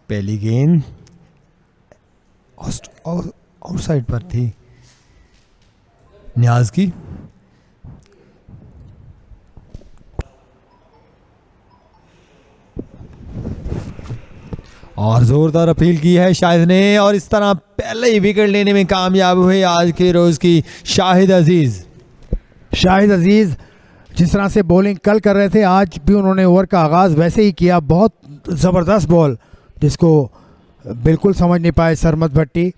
पहली गेंद आउटसाइड पर थी नियाज की। और जोरदार अपील की है शाहिद ने, और इस तरह पहले ही विकेट लेने में कामयाब हुए आज के रोज की शाहिद अजीज। जिस तरह से बॉलिंग कल कर रहे थे, आज भी उन्होंने ओवर का आगाज़ वैसे ही किया। बहुत ज़बरदस्त बॉल जिसको बिल्कुल समझ नहीं पाए सरमत भट्टी,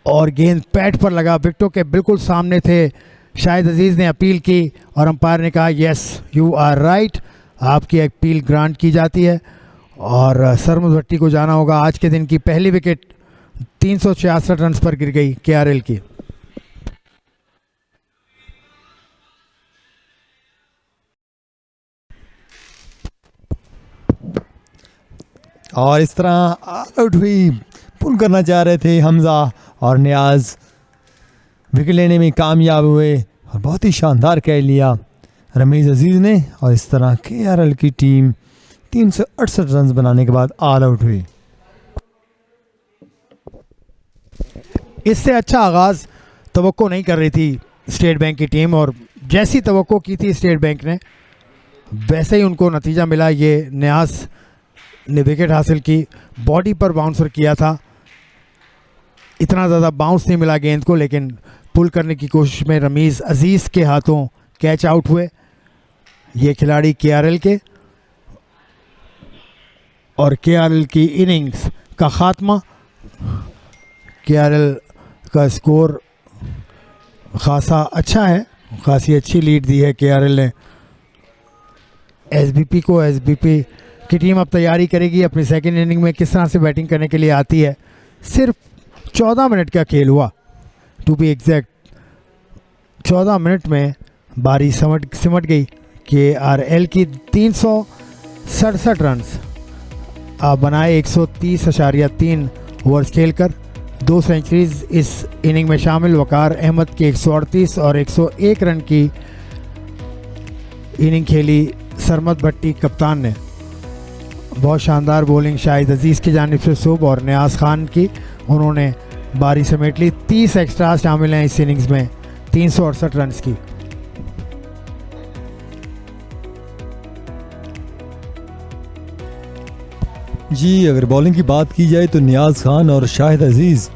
और गेंद पैड पर लगा, विकेटों के बिल्कुल सामने थे। शाहिद अजीज़ ने अपील की और अंपायर ने कहा यस यू आर राइट, आपकी अपील ग्रांट की जाती है। और सरमत भट्टी को जाना होगा। आज के दिन की पहली विकेट 366 रन पर गिर गई केआरएल की। और इस तरह आउट हुई, पुल करना चाह रहे थे हमजा और नियाज, विकेट लेने में कामयाब हुए और बहुत ही शानदार कैच लिया रमीज़ अजीज़ ने। और इस तरह केआरएल की टीम 368 रन बनाने के बाद ऑल आउट हुई। इससे अच्छा आगाज़ तवक्को नहीं कर रही थी स्टेट बैंक की टीम, और जैसी तवक्को की थी स्टेट बैंक ने वैसे ही उनको नतीजा मिला। ये नियाज ने विकेट हासिल की, बॉडी पर बाउंसर किया था, इतना ज़्यादा बाउंस नहीं मिला गेंद को, लेकिन पुल करने की कोशिश में रमीज़ अजीज़ के हाथों कैच आउट हुए ये खिलाड़ी केआरएल के। और केआरएल की इनिंग्स का खात्मा, केआरएल का स्कोर खासा अच्छा है, खासी अच्छी लीड दी है केआरएल ने एसबीपी को। एसबीपी की टीम अब तैयारी करेगी अपनी सेकेंड इनिंग में किस तरह से बैटिंग करने के लिए आती है। सिर्फ 14 मिनट का खेल हुआ, टू बी एग्जैक्ट 14 मिनट में बारी सिमट गई केआरएल की। 367 रन बनाए 130.3 ओवर्स खेलकर। 2 सेंचुरीज इस इनिंग में शामिल। वकार अहमद के 138 और 101 रन की इनिंग खेली सरमत भट्टी कप्तान ने। बहुत शानदार बॉलिंग शाहिद अजीज़ की जानिब से सुब और नियाज खान की, उन्होंने बारी समेट ली। 30 एक्स्ट्रा शामिल हैं इस इनिंग्स में 368 रन की। जी अगर बॉलिंग की बात की जाए तो नियाज खान और शाहिद अजीज़,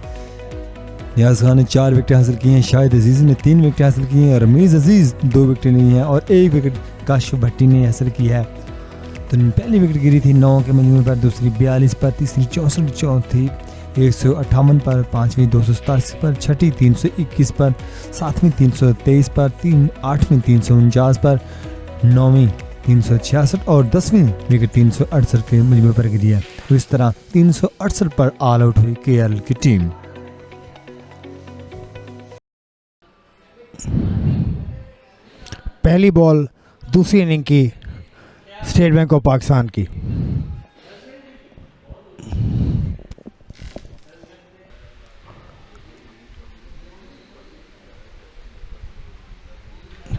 नियाज खान ने 4 विकेट हासिल की हैं, शाहिद अजीज़ ने 3 विकेट हासिल की हैं, और रमीज़ अजीज़ 2 विकेट ली हैं और 1 विकेट काशिफ भट्टी ने हासिल की है। तो पहली विकेट गिरी थी 9 के मजमूए पर, दूसरी 42 पर, तीसरी 64, चौथी 158 पर, पाँचवीं 287 पर, छठी 321 पर, सातवीं 323 पर, आठवीं 349 पर, नौवीं 366 और 10वीं विकेट 368 के मजमूए पर गिरी है। तो इस तरह 368 पर ऑल आउट हुई केआरएल की टीम। पहली बॉल दूसरी इनिंग की स्टेट बैंक ऑफ पाकिस्तान की।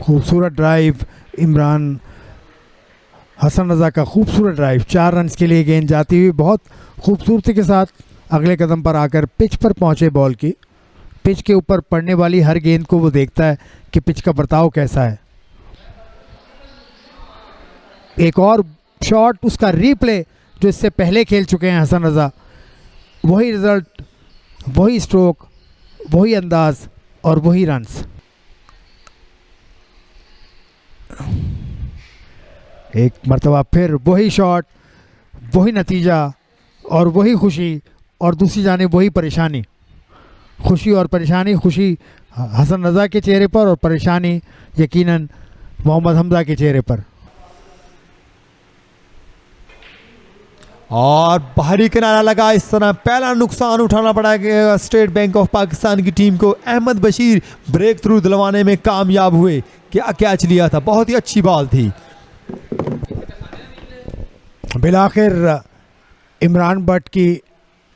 खूबसूरत ड्राइव, इमरान हसन रज़ा का खूबसूरत ड्राइव, 4 रन के लिए गेंद जाती हुई बहुत खूबसूरती के साथ अगले कदम पर आकर पिच पर पहुंचे बॉल की। पिच के ऊपर पड़ने वाली हर गेंद को वो देखता है कि पिच का बर्ताव कैसा है। एक और शॉट, उसका रीप्ले जो इससे पहले खेल चुके हैं हसन रज़ा, वही रिज़ल्ट, वही स्ट्रोक, वही अंदाज और वही रन्स। एक मरतबा फिर वही शॉट, वही नतीजा और वही खुशी, और दूसरी जानिब वही परेशानी। खुशी और परेशानी, खुशी हसन रज़ा के चेहरे पर और परेशानी यकीनन मोहम्मद हमजा के चेहरे पर। और बाहरी किनारा लगा, इस तरह पहला नुकसान उठाना पड़ा स्टेट बैंक ऑफ पाकिस्तान की टीम को। अहमद बशीर ब्रेक थ्रू दिलवाने में कामयाब हुए, क्या कैच लिया था, बहुत ही अच्छी बॉल थी। बिलाखिर इमरान भट्ट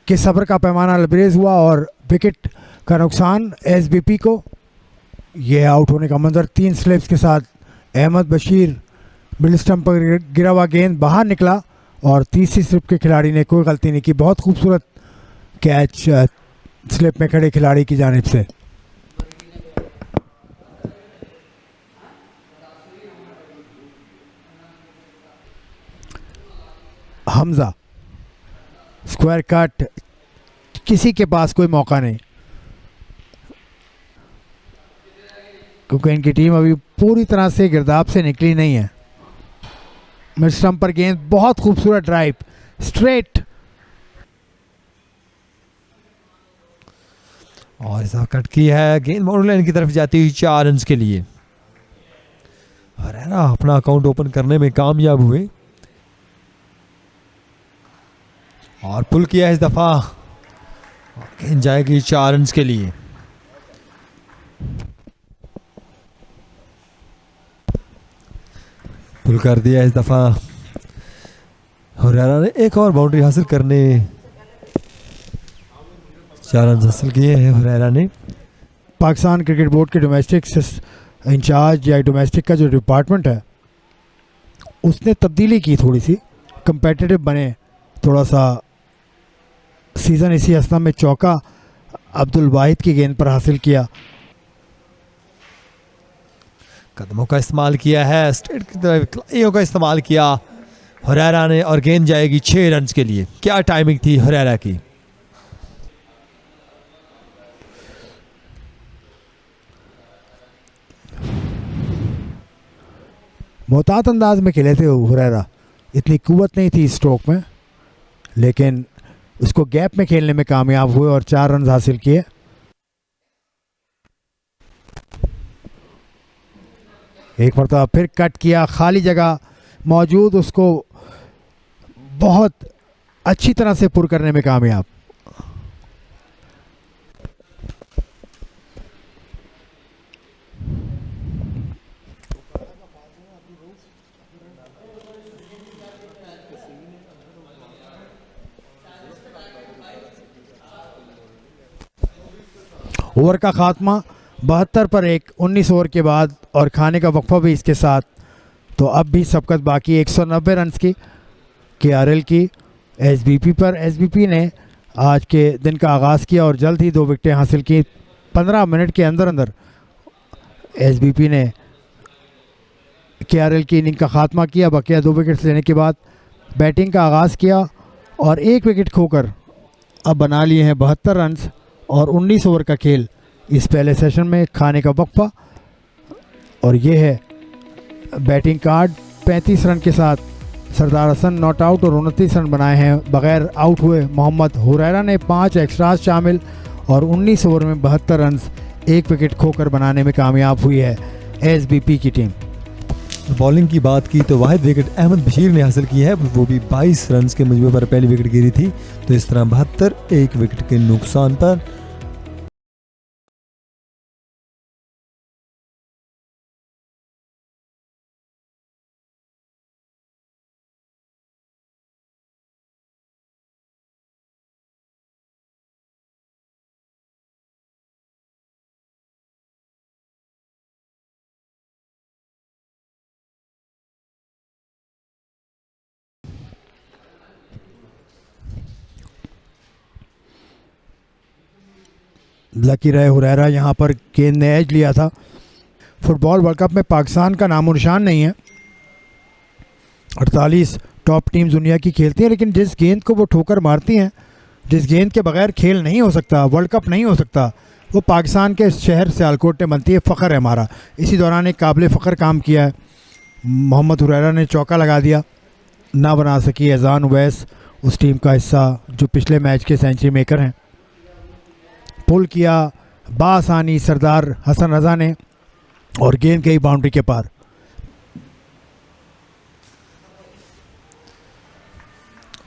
के सब्र का पैमाना लबरेज हुआ और विकेट का नुकसान एसबीपी को। ये आउट होने का मंजर 3 स्लिप्स के साथ अहमद बशीर मिडिल स्टंप पर गिरा हुआ गेंद बाहर निकला और तीसरी स्लिप के खिलाड़ी ने कोई गलती नहीं की। बहुत खूबसूरत कैच स्लिप में खड़े खिलाड़ी की जानिब से। हमजा स्क्वायर कट, किसी के पास कोई मौका नहीं, क्योंकि इनकी टीम अभी पूरी तरह से गिरदाब से निकली नहीं है। मिड स्टंप पर गेंद, बहुत खूबसूरत ड्राइव स्ट्रेट, और ऐसा कट की है, गेंद बाउंड्री लाइन की तरफ जाती हुई 4 रन के लिए। हरेरा अपना अकाउंट ओपन करने में कामयाब हुए और पुल किया इस दफा, गेंद जाएगी 4 रन के लिए। पुल कर दिया इस दफा, हरेरा ने एक और बाउंड्री हासिल करने 4 रन हासिल किए हैं हरेरा ने। पाकिस्तान क्रिकेट बोर्ड के डोमेस्टिक इंचार्ज या डोमेस्टिक का जो डिपार्टमेंट है उसने तब्दीली की, थोड़ी सी कंपेटिटिव बने, थोड़ा सा सीज़न इसी असना में चौका अब्दुल वाहिद की गेंद पर हासिल किया। कदमों का इस्तेमाल किया है, स्ट्रेट की तरफ कलाइयों का इस्तेमाल किया हरेरा ने और गेंद जाएगी 6 रन के लिए। क्या टाइमिंग थी हरेरा की। मोहतात अंदाज में खेले थे हुरैरा, इतनी कुव्वत नहीं थी स्ट्रोक में, लेकिन उसको गैप में खेलने में कामयाब हुए और 4 रन हासिल किए। एक मरतबा फिर कट किया, खाली जगह मौजूद, उसको बहुत अच्छी तरह से पुर करने में कामयाब। ओवर का खात्मा 72 पर 1, 19 ओवर के बाद और खाने का वक्फा भी इसके साथ, तो अब भी सबकत बाकी 190 रन की KRL की SBP पर। SBP ने आज के दिन का आगाज़ किया और जल्द ही 2 विकेटें हासिल की। 15 मिनट के अंदर अंदर SBP ने KRL की इनिंग का खात्मा किया। बकिया 2 विकेट लेने के बाद बैटिंग का आगाज़ किया और 1 विकेट खोकर अब बना लिए हैं 72 रन और 19 ओवर का खेल इस पहले सेशन में। खाने का वक्फा और ये है बैटिंग कार्ड। 35 रन के साथ सरदार हसन नॉट आउट और 29 रन बनाए हैं बगैर आउट हुए। मोहम्मद हुरैरा ने 5 एक्स्ट्राज शामिल और 19 ओवर में 72 रन 1 विकेट खोकर बनाने में कामयाब हुई है SBP की टीम। बॉलिंग की बात की तो वाहिद विकेट अहमद बशीर ने हासिल की है, वो भी 22 रन के मजमूए पर पहली विकेट गिरी थी। तो इस तरह 72 1 विकेट के नुकसान पर लकी रहे हुरैरा, यहाँ पर गेंद ने एज लिया था। फुटबॉल वर्ल्ड कप में पाकिस्तान का नामो निशान नहीं है। 48 टॉप टीम्स दुनिया की खेलती हैं, लेकिन जिस गेंद को वो ठोकर मारती हैं, जिस गेंद के बगैर खेल नहीं हो सकता, वर्ल्ड कप नहीं हो सकता, वो पाकिस्तान के शहर सियालकोट में बनती है। फ़ख्र है हमारा। इसी दौरान एक काबिल फ़ख्र काम किया है। मोहम्मद हुरैरा ने चौका लगा दिया, ना बना सकी एजान उवैस उस टीम का हिस्सा जो पिछले मैच के सेंचुरी मेकर हैं। पुल किया बासानी सरदार हसन रज़ा ने और गेंद गई बाउंड्री के पार।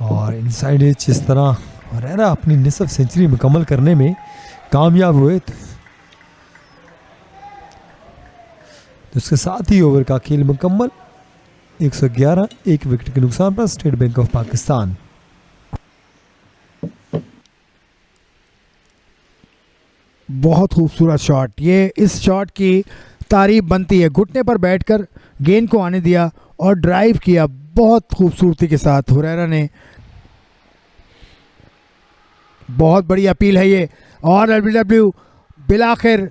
और इनसाइड एज इस तरह हुरैरा अपनी निसफ सेंचुरी मुकम्मल करने में कामयाब हुए। तो उसके साथ ही ओवर का खेल मुकम्मल। 111 1 विकेट के नुकसान पर स्टेट बैंक ऑफ पाकिस्तान। बहुत खूबसूरत शॉट, ये इस शॉट की तारीफ बनती है। घुटने पर बैठकर गेंद को आने दिया और ड्राइव किया, बहुत खूबसूरती के साथ हुरैरा ने, बहुत बड़ी अपील है ये, और एलबीडब्ल्यू बिलाखिर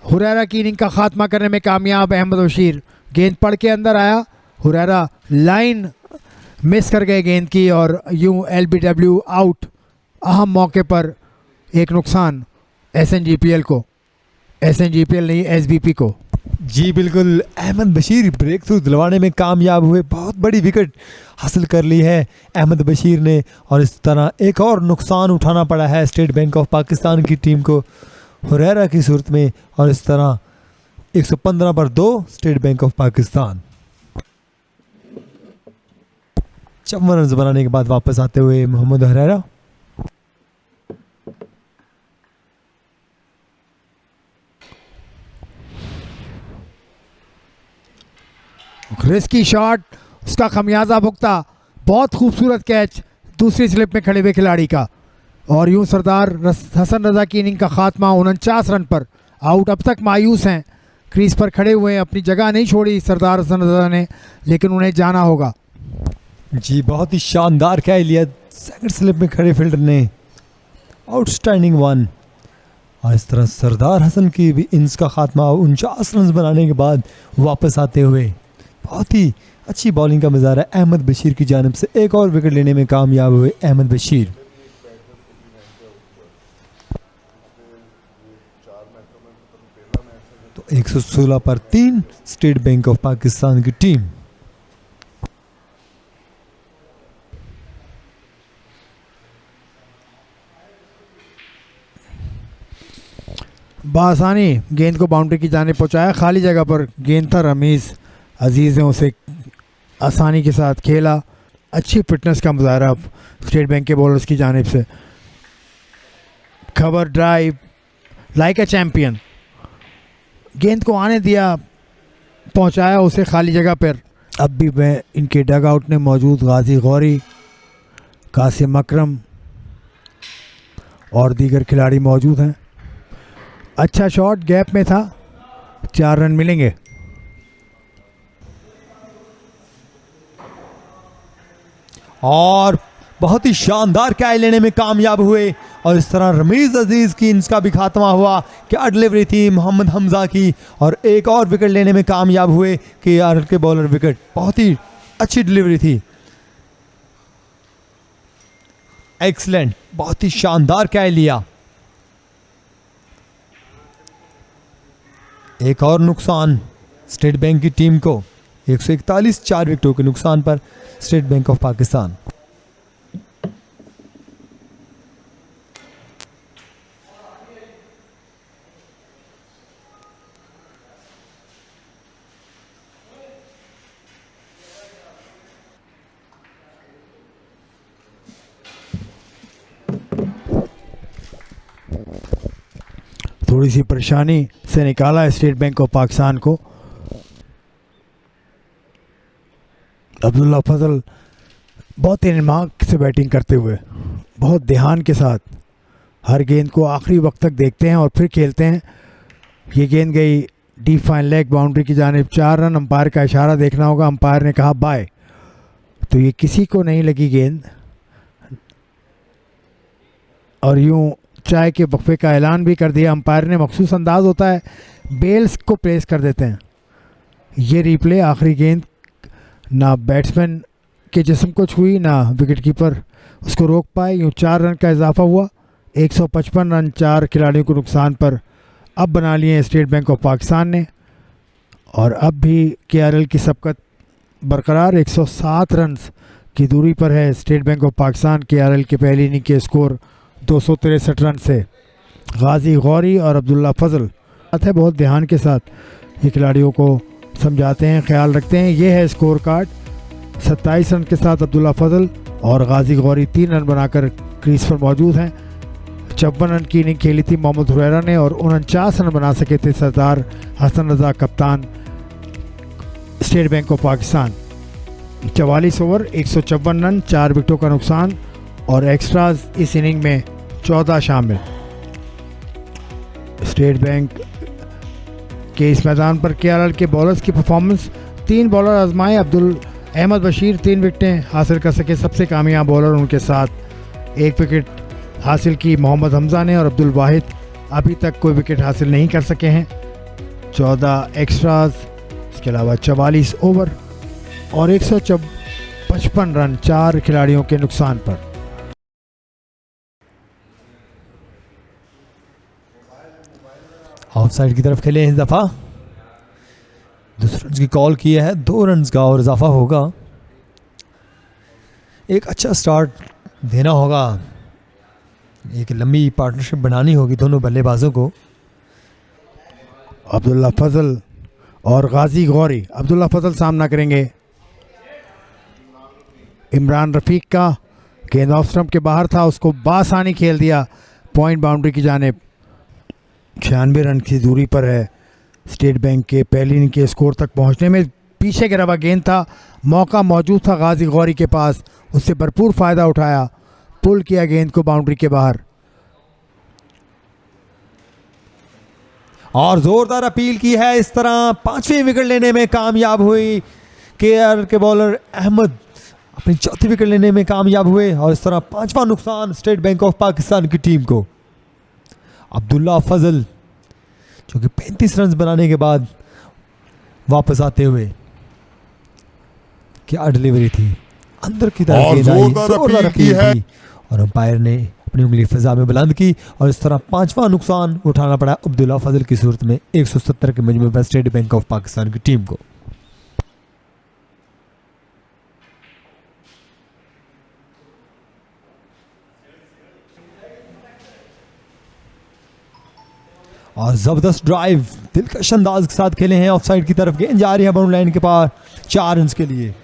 हुरैरा की इनिंग का खात्मा करने में कामयाब। अहमद बशीर गेंद पड़ के अंदर आया, हुरैरा लाइन मिस कर गए गेंद की और यूं एलबीडब्ल्यू आउट। अहम मौके पर एक नुकसान एसएनजीपीएल को, एसएनजीपीएल नहीं एसबीपी को। जी बिल्कुल, अहमद बशीर ब्रेक थ्रू दिलवाने में कामयाब हुए, बहुत बड़ी विकेट हासिल कर ली है अहमद बशीर ने, और इस तरह एक और नुकसान उठाना पड़ा है स्टेट बैंक ऑफ पाकिस्तान की टीम को हुरैरा की सूरत में, और इस तरह 115 पर 2 state Bank of Pakistan. 54 run बनाने के बाद वापस आते हुए मोहम्मद हुरैरा। रिस्की शॉट, उसका खमियाजा भुगता, बहुत खूबसूरत कैच दूसरी स्लिप में खड़े हुए खिलाड़ी का, और यूं सरदार हसन रजा की इनिंग का खात्मा 49 रन पर आउट। अब तक मायूस हैं, क्रीज पर खड़े हुए हैं, अपनी जगह नहीं छोड़ी सरदार हसन रजा ने, लेकिन उन्हें जाना होगा। जी बहुत ही शानदार कैच लिया सेकंड स्लिप में खड़े फील्डर ने, आउटस्टैंडिंग वन। और इस तरह सरदार हसन की भी इनिंग्स का खात्मा 49 रन बनाने के बाद वापस आते हुए बहुत ही अच्छी बॉलिंग का नज़ारा अहमद बशीर की जानिब से, एक और विकेट लेने में कामयाब हुए अहमद बशीर। तो 116 पर 3 स्टेट बैंक ऑफ पाकिस्तान की टीम। बासानी गेंद को बाउंड्री की जाने पहुंचाया, खाली जगह पर गेंद था, रमीज़ अजीज़ ने उसे आसानी के साथ खेला। अच्छी फिटनेस का मुजाहरा स्टेट बैंक के बॉलर्स की जानिब से। Cover drive like a champion, गेंद को आने दिया, पहुंचाया उसे खाली जगह पर। अब भी मैं इनके डग आउट में मौजूद गाजी गौरी, कासिम अकरम और दीगर खिलाड़ी मौजूद हैं। अच्छा शॉट गैप में था, 4 रन मिलेंगे। और बहुत ही शानदार कैच लेने में कामयाब हुए, और इस तरह रमीज़ अजीज़ की इनका भी खात्मा हुआ। क्या डिलीवरी थी मोहम्मद हमजा की, और एक और विकेट लेने में कामयाब हुए केआरएल के बॉलर विकेट। बहुत ही अच्छी डिलीवरी थी, एक्सीलेंट, बहुत ही शानदार कैच लिया। एक और नुकसान स्टेट बैंक की टीम को, 141 4 विकेटों के नुकसान पर स्टेट बैंक ऑफ पाकिस्तान। थोड़ी सी परेशानी से निकाला है स्टेट बैंक ऑफ पाकिस्तान को। अब्दुल्ला फजल बहुत इन्माक से बैटिंग करते हुए, बहुत ध्यान के साथ हर गेंद को आखिरी वक्त तक देखते हैं और फिर खेलते हैं। ये गेंद गई डीप फाइन लेग बाउंड्री की जानिब, 4 रन। अंपायर का इशारा देखना होगा, अंपायर ने कहा बाय, तो ये किसी को नहीं लगी गेंद, और यूं चाय के वक्फे का ऐलान भी कर दिया अंपायर ने। मखसूस अंदाज होता है, बेल्स को प्लेस कर देते हैं। ये रिप्ले, आखिरी गेंद ना बैट्समैन के जिस्म को छुई, ना विकेट कीपर उसको रोक पाए। यूँ 4 रन का इजाफा हुआ, 155 रन 4 खिलाड़ियों को नुकसान पर अब बना लिए स्टेट बैंक ऑफ पाकिस्तान ने, और अब भी केआरएल की सबकत बरकरार। 107 रन की दूरी पर है state Bank of Pakistan. KRL के पहली इनिंग के स्कोर 263 रन से। गाजी गौरी और अब्दुल्ला फजल है, बहुत ध्यान के साथ ये खिलाड़ियों को समझाते हैं, ख्याल रखते हैं। ये है स्कोर कार्ड। 27 रन के साथ अब्दुल्ला फजल और गाजी गौरी 3 रन बनाकर क्रीज पर मौजूद हैं। 54 रन की इनिंग खेली थी मोहम्मद हुरैरा ने, और 49 रन बना सके थे सरदार हसन रजा, कप्तान state Bank of Pakistan. 44 over 154 run, 4 विकेटों का नुकसान, और एक्स्ट्राज इस इनिंग में 14 शामिल। स्टेट बैंक के इस मैदान पर केआरएल के बॉलर्स की परफॉर्मेंस, 3 बॉलर आजमाए। अब्दुल अहमद बशीर 3 विकेटें हासिल कर सके, सबसे कामयाब बॉलर। उनके साथ 1 विकेट हासिल की मोहम्मद हमजा ने, और अब्दुल वाहिद अभी तक कोई विकेट हासिल नहीं कर सके हैं। 14 एक्स्ट्राज, इसके अलावा 44 ओवर और 155 रन 4 खिलाड़ियों के नुकसान पर। ऑफ साइड की तरफ खेले इस दफ़ा, दूसरे रन की कॉल की है, 2 रन का और इजाफा होगा। एक अच्छा स्टार्ट देना होगा, एक लंबी पार्टनरशिप बनानी होगी दोनों बल्लेबाजों को। अब्दुल्ला फजल और गाजी गौरी, अब्दुल्ला फजल सामना करेंगे इमरान रफ़ीक का। गेंद ऑफ स्टंप के बाहर था, उसको बासानी खेल दिया पॉइंट बाउंड्री की जानिब। 96 रन की दूरी पर है स्टेट बैंक के पहली इनिंग के स्कोर तक पहुंचने में। पीछे गिरा हुआ गेंद था, मौका मौजूद था गाजी गौरी के पास, उससे भरपूर फ़ायदा उठाया, पुल किया गेंद को बाउंड्री के बाहर। और जोरदार अपील की है, इस तरह 5वीं विकेट लेने में कामयाब हुई केआर के बॉलर अहमद, अपनी 4थी विकेट लेने में कामयाब हुए, और इस तरह 5वां नुकसान स्टेट बैंक ऑफ पाकिस्तान की टीम को। अब्दुल्ला फजल जो कि 35 रन बनाने के बाद वापस आते हुए, क्या डिलीवरी थी, अंदर की तरफ गेंद आई, जोरदार अपील की और अंपायर ने अपनी उंगली फिजा में बुलंद की, और इस तरह 5वां नुकसान उठाना पड़ा अब्दुल्ला फजल की सूरत में 170 के मजमू पर स्टेट बैंक ऑफ पाकिस्तान की टीम को। और जबरदस्त ड्राइव दिलकश अंदाज के साथ खेले हैं, ऑफ साइड की तरफ गेंद जा रही है बाउंड्री लाइन के पार 4 रन के लिए।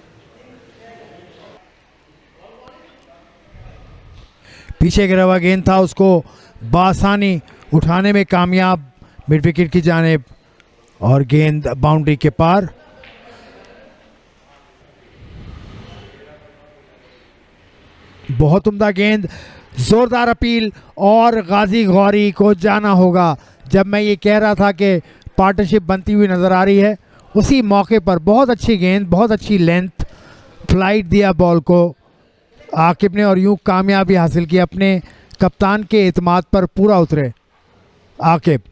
पीछे गिरा हुआ गेंद था, उसको बासानी उठाने में कामयाब मिड विकेट की जानिब, और गेंद बाउंड्री के पार। बहुत उम्दा गेंद, जोरदार अपील, और गाजी गौरी को जाना होगा। जब मैं ये कह रहा था कि पार्टनरशिप बनती हुई नज़र आ रही है, उसी मौके पर बहुत अच्छी गेंद, बहुत अच्छी लेंथ, फ्लाइट दिया बॉल को आकिब ने, और यूं कामयाबी हासिल की। अपने कप्तान के एतमाद पर पूरा उतरे आकिब।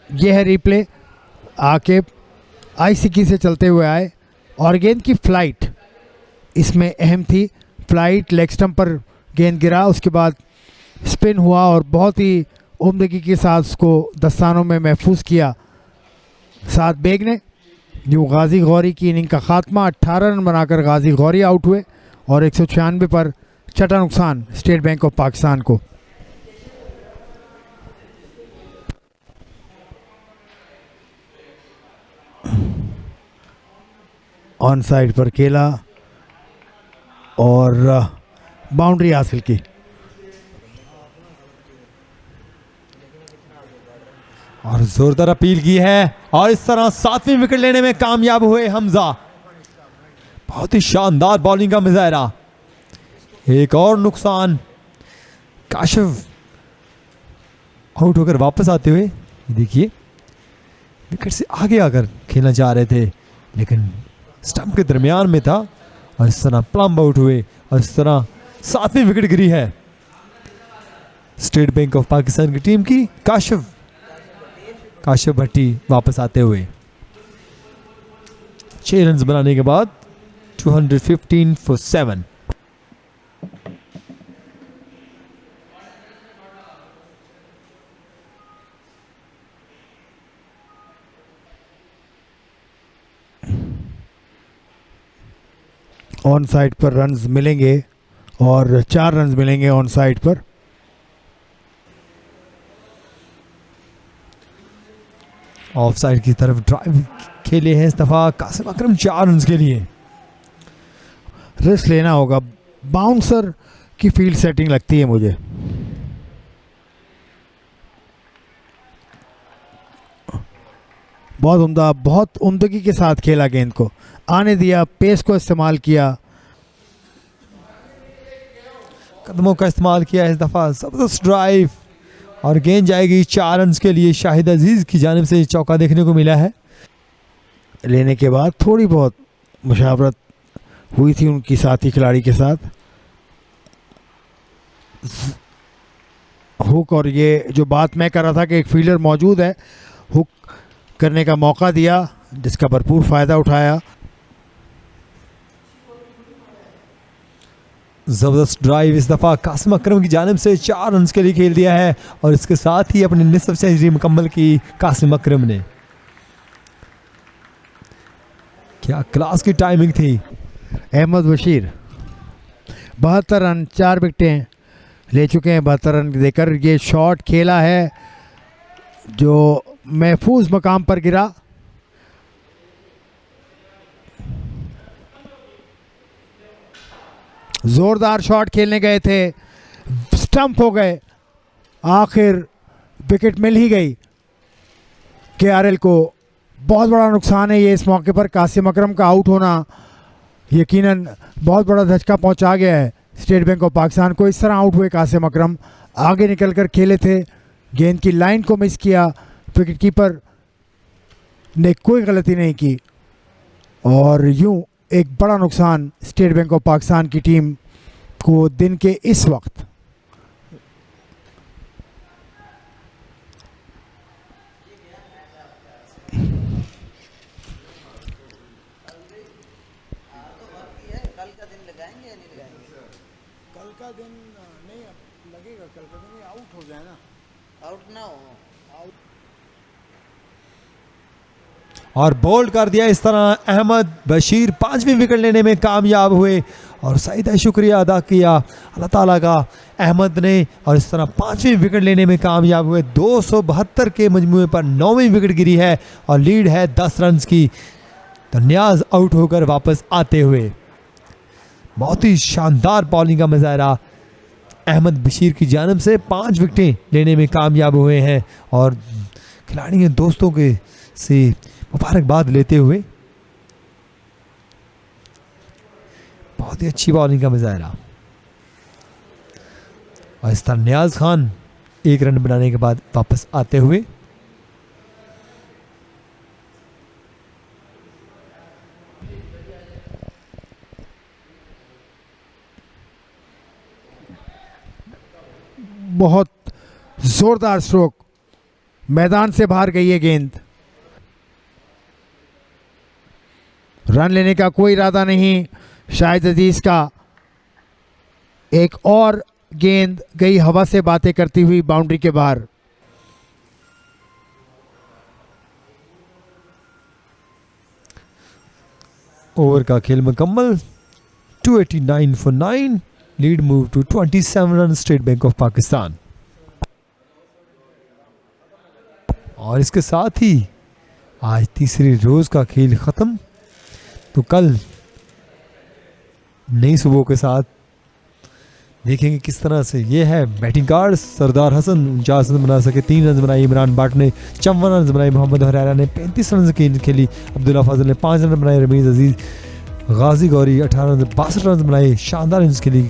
यह है रिप्ले, आकिब आईसीकी से चलते हुए आए, और गेंद की फ्लाइट इसमें अहम थी। फ्लाइट लेग स्टंप पर गेंद गिरा, उसके बाद स्पिन हुआ और बहुत ही उम्दगी के साथ उसको दस्तानों में महफूज किया साद बेग ने। यूँ गाजी गौरी की इनिंग का खात्मा, 18 रन बनाकर गाजी गौरी आउट हुए, और 196 पर छठा नुकसान स्टेट बैंक ऑफ पाकिस्तान को। ऑन साइड पर खेला और बाउंड्री हासिल की। और जोरदार अपील की है, और इस तरह 7वीं विकेट लेने में कामयाब हुए हमजा। बहुत ही शानदार बॉलिंग का मुजाहरा। एक और नुकसान, काशिफ आउट होकर वापस आते हुए, देखिए विकेट से आगे आकर खेलना चाह रहे थे, लेकिन स्टंप के दरमियान में था, और इस तरह प्लम्ब आउट हुए, और इस तरह 7वीं विकेट गिरी है स्टेट बैंक ऑफ पाकिस्तान की टीम की। काशिफ भट्टी वापस आते हुए 6 रन बनाने के बाद 215 for 7। ऑन साइड पर रन्स मिलेंगे, और 4 रन्स मिलेंगे ऑन साइड पर। ऑफ साइड की तरफ ड्राइव खेले हैं इस दफा कासिम अकरम 4 रन के लिए। रिस्क लेना होगा, बाउंसर की फील्ड सेटिंग लगती है मुझे। बहुत उम्दा, बहुत उम्दगी के साथ खेला, गेंद को आने दिया, पेस को इस्तेमाल किया, कदमों का इस्तेमाल किया इस दफ़ा। ज़बरदस्त ड्राइव, और गेंद जाएगी 4 रन के लिए। शाहिद अजीज़ की जानिब से चौका देखने को मिला है। लेने के बाद थोड़ी बहुत मुशावरत हुई थी उनकी साथी खिलाड़ी के साथ। हुक, और ये जो बात मैं कर रहा था कि एक फील्डर मौजूद है, हुक करने का मौका दिया जिसका भरपूर फ़ायदा उठाया। जबरदस्त ड्राइव इस दफा कासिम अकरम की जानिब से 4 रन के लिए खेल दिया है और इसके साथ ही अपनी निसफ सेंचुरी मुकम्मल की कासिम अकरम ने। क्या क्लास की टाइमिंग थी। अहमद बशीर 72 रन, 4 विकेटें ले चुके हैं। 72 रन देकर ये शॉट खेला है जो महफूज मकाम पर गिरा। जोरदार शॉट खेलने गए थे, स्टंप हो गए, आखिर विकेट मिल ही गई। केआरएल को बहुत बड़ा नुकसान है ये इस मौके पर। कासिम अकरम का आउट होना यकीनन बहुत बड़ा धचका पहुंचा गया है स्टेट बैंक ऑफ पाकिस्तान को। इस तरह आउट हुए कासिम अकरम, आगे निकल कर खेले थे, गेंद की लाइन को मिस किया, विकेट कीपर ने कोई गलती नहीं की और यूं एक बड़ा नुकसान स्टेट बैंक ऑफ पाकिस्तान की टीम को दिन के इस वक्त। कल का दिन नहीं लगेगा, कल का दिन आउट हो जाए ना, आउट ना हो। और बोल्ड कर दिया इस तरह अहमद बशीर 5वीं विकेट लेने में कामयाब हुए और सईद शुक्रिया अदा किया अल्लाह ताला का अहमद ने और इस तरह 5वीं विकेट लेने में कामयाब हुए। 272 के मजमूए पर 9वीं विकेट गिरी है और लीड है 10 रन की। तो नियाज आउट होकर वापस आते हुए बहुत ही शानदार बॉलिंग का मुजाहरा अहमद बशीर की जानिब से 5 विकेटें लेने में कामयाब हुए हैं और खिलाड़ी के दोस्तों के से मुबारकबाद लेते हुए बहुत ही अच्छी बॉलिंग का मुजाहरा। और इस तरह नियाज खान 1 रन बनाने के बाद वापस आते हुए बहुत जोरदार स्ट्रोक, मैदान से बाहर गई है गेंद। रन लेने का कोई इरादा नहीं शाहिद अजीज का। एक और गेंद गई हवा से बातें करती हुई बाउंड्री के बाहर। ओवर का खेल मुकम्मल। 289 for 9, lead move to 27 run State Bank of Pakistan. और इसके साथ ही आज तीसरे रोज का खेल खत्म। तो कल नई सुबह के साथ देखेंगे किस तरह से ये है बैटिंग कार्ड। सरदार हसन 49 रन बना सके, 3 रन बनाए इमरान बाट ने, 54 रन बनाए मोहम्मद हरारा ने, 35 रन की खेली अब्दुल्ला फाजिल ने, 5 रन बनाए रमीज अजीज, गाजी गौरी 18 रन 62 रन बनाए, शानदार इनिंग्स खेली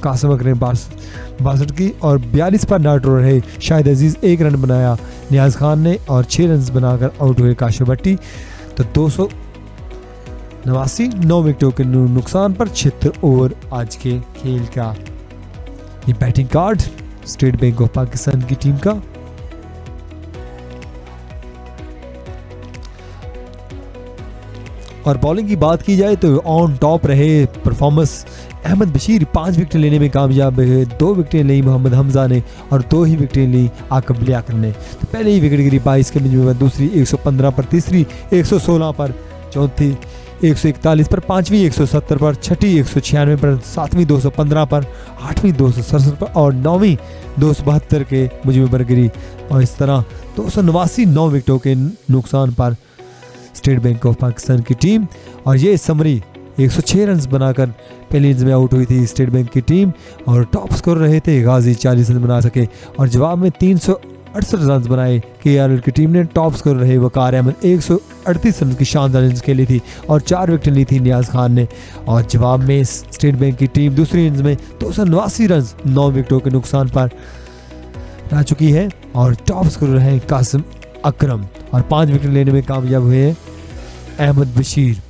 कासिम अकरम 62 की और 42 पर नाट रहे शाहिद अजीज, 1 रन बनाया नियाज खान ने और 6 रन बनाकर आउट हुए काशिफ भट्टी। तो 289 9 विकेटों के नुकसान पर 76 ओवर आज के खेल का ये batting card state Bank of Pakistan की टीम का। और बॉलिंग की बात की जाए तो ऑन टॉप रहे परफॉर्मेंस अहमद बशीर 5 विकेट लेने में कामयाब है। 2 विकेटें ली मोहम्मद हमजा ने और 2 ही विकेटें ली आकब लियाकत ने। तो पहले ही विकेट गिरी 22 के में, दूसरी 115 पर, तीसरी 116 पर, चौथी 141 पर, पांचवी 170 पर, छठी 196 पर, सातवीं 215 पर, आठवीं 267 पर और नौवीं 272 के मुजम्मे पर गिरी। और इस तरह 289 9 विकेटों के नुकसान पर स्टेट बैंक ऑफ पाकिस्तान की टीम। और ये समरी 106 रन बनाकर पहली इनिंग्स में आउट हुई थी स्टेट बैंक की टीम और टॉप स्कोर रहे थे गाजी 40 रन बना सके और जवाब में 368 रन बनाए केआरएल की टीम ने। टॉप स्कोर रहे वकार अहमद 138 रन की शानदार इनिंग्स खेली थी और 4 विकेट ली थी नियाज खान ने। और जवाब में स्टेट बैंक की टीम दूसरी इनिंग्स में 289 रन 9 विकेटों के नुकसान पर रह चुकी है और टॉप स्कोर रहे कासिम अकरम और 5 विकेट लेने में कामयाब हुए अहमद बशीर।